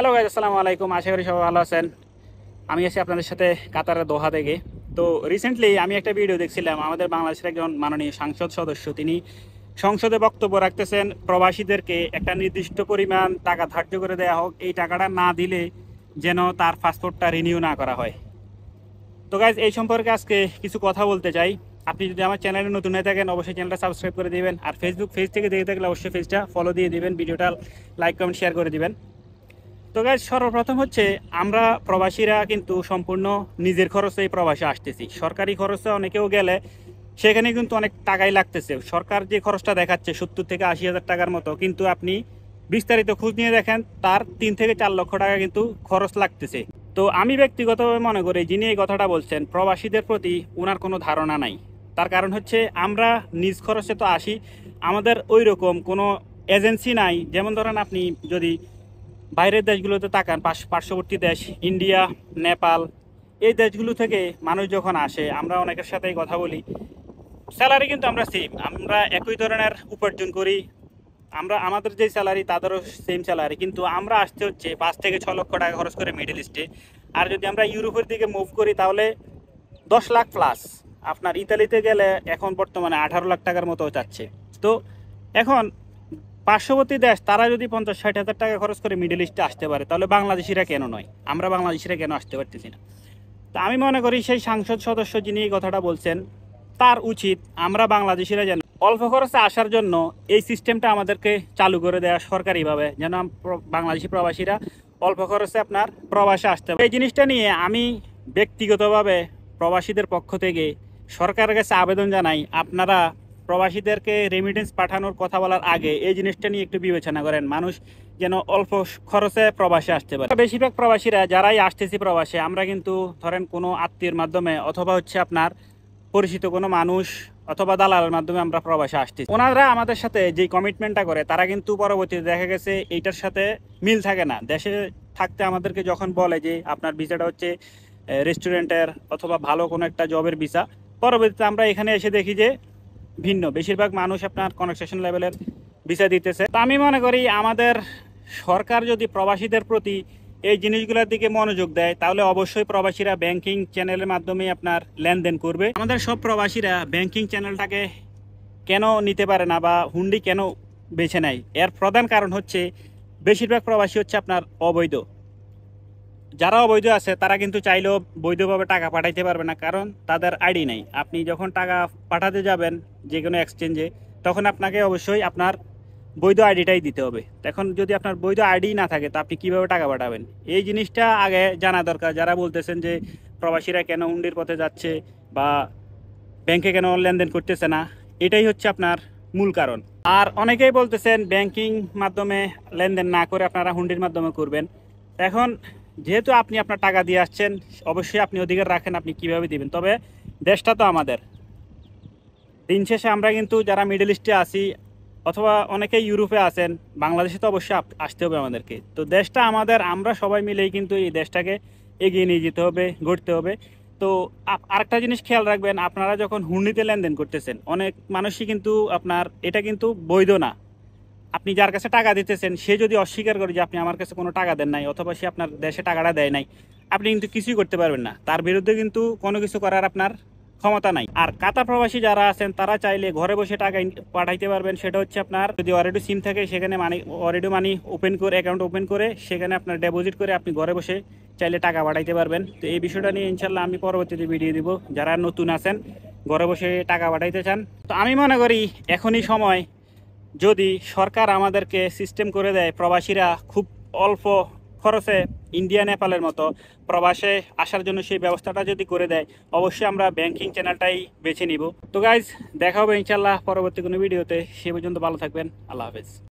Hello guys, আসসালামু আলাইকুম। আশা করি সবাই ভালো আছেন। আমি আছি আপনাদের সাথে কাতারের দোহা থেকে। তো রিসেন্টলি আমি একটা ভিডিও দেখছিলাম, আমাদের বাংলাদেশের একজন মাননীয় সংসদ সদস্য তিনি সংসদে বক্তব্য রাখতেছেন প্রবাসীদেরকে একটা নির্দিষ্ট পরিমাণ টাকা ধার্য করে দেওয়া হোক, এই টাকাটা না দিলে যেন তার পাসপোর্টটা রিনিউ না করা হয়। তো গাইজ এই সম্পর্কে আজকে কিছু কথা বলতে চাই। আপনি যদি আমার চ্যানেলে নতুন হয়ে থাকেন অবশ্যই চ্যানেলটা সাবস্ক্রাইব করে দিবেন, আর ফেসবুক পেজ থেকে দেখে থাকলে অবশ্যই পেজটা ফলো দিয়ে দিবেন, ভিডিওটা লাইক কমেন্ট শেয়ার করে দিবেন। তো গাইজ সর্বপ্রথম হচ্ছে আমরা প্রবাসীরা কিন্তু সম্পূর্ণ নিজের খরচেই প্রবাসে আসতেছি। সরকারি খরচে অনেকেও গেলে সেখানে কিন্তু অনেক টাকাই লাগতেছে। সরকার যে খরচটা দেখাচ্ছে 70 থেকে 80 হাজার টাকার মতো, কিন্তু আপনি বিস্তারিত খোঁজ নিয়ে দেখেন তার 3 থেকে 4 লক্ষ টাকা কিন্তু খরচ লাগতেছে। তো আমি ব্যক্তিগতভাবে মনে করি যিনি এই কথাটা বলছেন প্রবাসীদের প্রতি ওনার কোনো ধারণা নাই। তার কারণ হচ্ছে আমরা নিজ খরচে তো আসি, আমাদের ওই রকম কোনো এজেন্সি নাই। যেমন ধরেন আপনি যদি বাইরের দেশগুলোতে তাকান, পার্শ্ববর্তী দেশ ইন্ডিয়া, নেপাল, এই দেশগুলো থেকে মানুষ যখন আসে আমরা অনেকের সাথেই কথা বলি, স্যালারি কিন্তু আমরা সেম, আমরা একই ধরনের উপার্জন করি। আমরা আমাদের যে স্যালারি তাদেরও সেম স্যালারি, কিন্তু আমরা আসতে হচ্ছে 5 থেকে 6 লক্ষ টাকা খরচ করে মিডল ইস্টে। আর যদি আমরা ইউরোপের দিকে মুভ করি তাহলে 10 লাখ প্লাস। আপনার ইতালিতে গেলে এখন বর্তমানে 18 লাখ টাকার মতো যাচ্ছে। তো এখন পার্শ্ববর্তী দেশ তারা যদি 50-60 হাজার টাকা খরচ করে মিডল ইস্টে আসতে পারে, তাহলে বাংলাদেশিরা কেন নয়? আমরা বাংলাদেশিরা কেন আসতে পারতেছি না? তো আমি মনে করি সেই সংসদ সদস্য যিনি এই কথাটা বলছেন তার উচিত আমরা বাংলাদেশিরা যেন অল্প খরচে আসার জন্য এই সিস্টেমটা আমাদেরকে চালু করে দেওয়া সরকারিভাবে, যেন বাংলাদেশি প্রবাসীরা অল্প খরচে আপনার প্রবাসে আসতে পারে। এই জিনিসটা নিয়ে আমি ব্যক্তিগতভাবে প্রবাসীদের পক্ষ থেকে সরকারের কাছে আবেদন জানাই, আপনারা প্রবাসীদেরকে রেমিটেন্স পাঠানোর কথা বলার আগে এই জিনিসটা নিয়ে একটু বিবেচনা করেন, মানুষ যেন অল্প খরচে প্রবাসে আসতে পারে। বেশিরভাগ প্রবাসীরা যারাই আসতেছি প্রবাসে, আমরা কিন্তু ধরেন কোনো আত্মীয়ের মাধ্যমে অথবা হচ্ছে আপনার পরিচিত কোনো মানুষ অথবা দালালের মাধ্যমে আমরা প্রবাসে আসতেছি। ওনারা আমাদের সাথে যে কমিটমেন্টটা করে তারা কিন্তু পরবর্তীতে দেখা গেছে এইটার সাথে মিল থাকে না। দেশে থাকতে আমাদেরকে যখন বলে যে আপনার ভিসাটা হচ্ছে রেস্টুরেন্টের অথবা ভালো কোনো একটা জবের ভিসা, পরবর্তীতে আমরা এখানে এসে দেখি যে ভিন্ন। বেশিরভাগ মানুষ আপনার কনস্ট্রাকশন লেভেলের ভিসা দিতেছে। তো আমি মনে করি আমাদের সরকার যদি প্রবাসীদের প্রতি এই জিনিসগুলোর দিকে মনোযোগ দেয় তাহলে অবশ্যই প্রবাসীরা ব্যাংকিং চ্যানেলের মাধ্যমে আপনার লেনদেন করবে। আমাদের সব প্রবাসীরা ব্যাংকিং চ্যানেলটাকে কেন নিতে পারে না বা হুন্ডি কেন বেছে নেয়? এর প্রধান কারণ হচ্ছে বেশিরভাগ প্রবাসী হচ্ছে আপনার অবৈধ। যারা অবৈধ আছে তারা কিন্তু চাইলেও বৈধভাবে টাকা পাঠাইতে পারবে না, কারণ তাদের আইডি নেই। আপনি যখন টাকা পাঠাতে যাবেন যে কোনো এক্সচেঞ্জে, তখন আপনাকে অবশ্যই আপনার বৈধ আইডিটাই দিতে হবে। এখন যদি আপনার বৈধ আইডি না থাকে তো আপনি কীভাবে টাকা পাঠাবেন? এই জিনিসটা আগে জানা দরকার। যারা বলতেছেন যে প্রবাসীরা কেন হুন্ডির পথে যাচ্ছে বা ব্যাংকে কেন লেনদেন করতেছে না, এটাই হচ্ছে আপনার মূল কারণ। আর অনেকেই বলতেছেন ব্যাংকিং মাধ্যমে লেনদেন না করে আপনারা হুন্ডির মাধ্যমে করবেন। এখন যেহেতু আপনি আপনার টাকা দিয়ে আসছেন, অবশ্যই আপনি অধিকার রাখেন আপনি কিভাবে দিবেন। তবে দেশটা তো আমাদের। দিন শেষে আমরা কিন্তু যারা মিডল ইস্টে আছি অথবা অনেকেই ইউরোপে আছেন, বাংলাদেশে তো অবশ্যই আসতে হবে আমাদেরকে। তো দেশটা আমাদের, আমরা সবাই মিলেই কিন্তু এই দেশটাকে এগিয়ে নিয়ে যেতে হবে, গড়তে হবে। তো আরেকটা জিনিস খেয়াল রাখবেন, আপনারা যখন হুন্ডিতে লেনদেন করতেছেন অনেক মানুষই কিন্তু আপনার এটা কিন্তু বৈধ না। আপনি যার কাছে টাকা দিতেছেন সে যদি অস্বীকার করে যে আপনি আমার কাছে কোনো টাকা দেন নাই অথবা সে আপনার দেশে টাকাটা দেয় নাই, আপনি কিন্তু কিছুই করতে পারবেন না। তার বিরুদ্ধে কিন্তু কোনো কিছু করার আপনার ক্ষমতা নাই। আর কাতার প্রবাসী যারা আছেন তারা চাইলে ঘরে বসে টাকা পাঠাইতে পারবেন। সেটা হচ্ছে আপনার যদি অলরেডি সিম থাকে সেখানে অলরেডি মানি ওপেন করে, অ্যাকাউন্ট ওপেন করে সেখানে আপনার ডিপোজিট করে আপনি ঘরে বসে চাইলে টাকা পাঠাইতে পারবেন। তো এই বিষয়টা নিয়ে ইনশাল্লাহ আমি পরবর্তীতে ভিডিও দিব। যারা নতুন আছেন ঘরে বসে টাকা পাঠাইতে চান, তো আমি মনে করি এখনই সময়, যদি সরকার আমাদেরকে সিস্টেম করে দেয় প্রবাসীরা খুব অল্প খরচে ইন্ডিয়া নেপালের মতো প্রবাসে আসার জন্য সেই ব্যবস্থাটা যদি করে দেয়, অবশ্যই আমরা ব্যাংকিং চ্যানেলটাই বেছে নিব। তো গাইজ দেখা হবে ইনশাল্লাহ পরবর্তী কোনো ভিডিওতে। সে পর্যন্ত ভালো থাকবেন। আল্লাহ হাফেজ।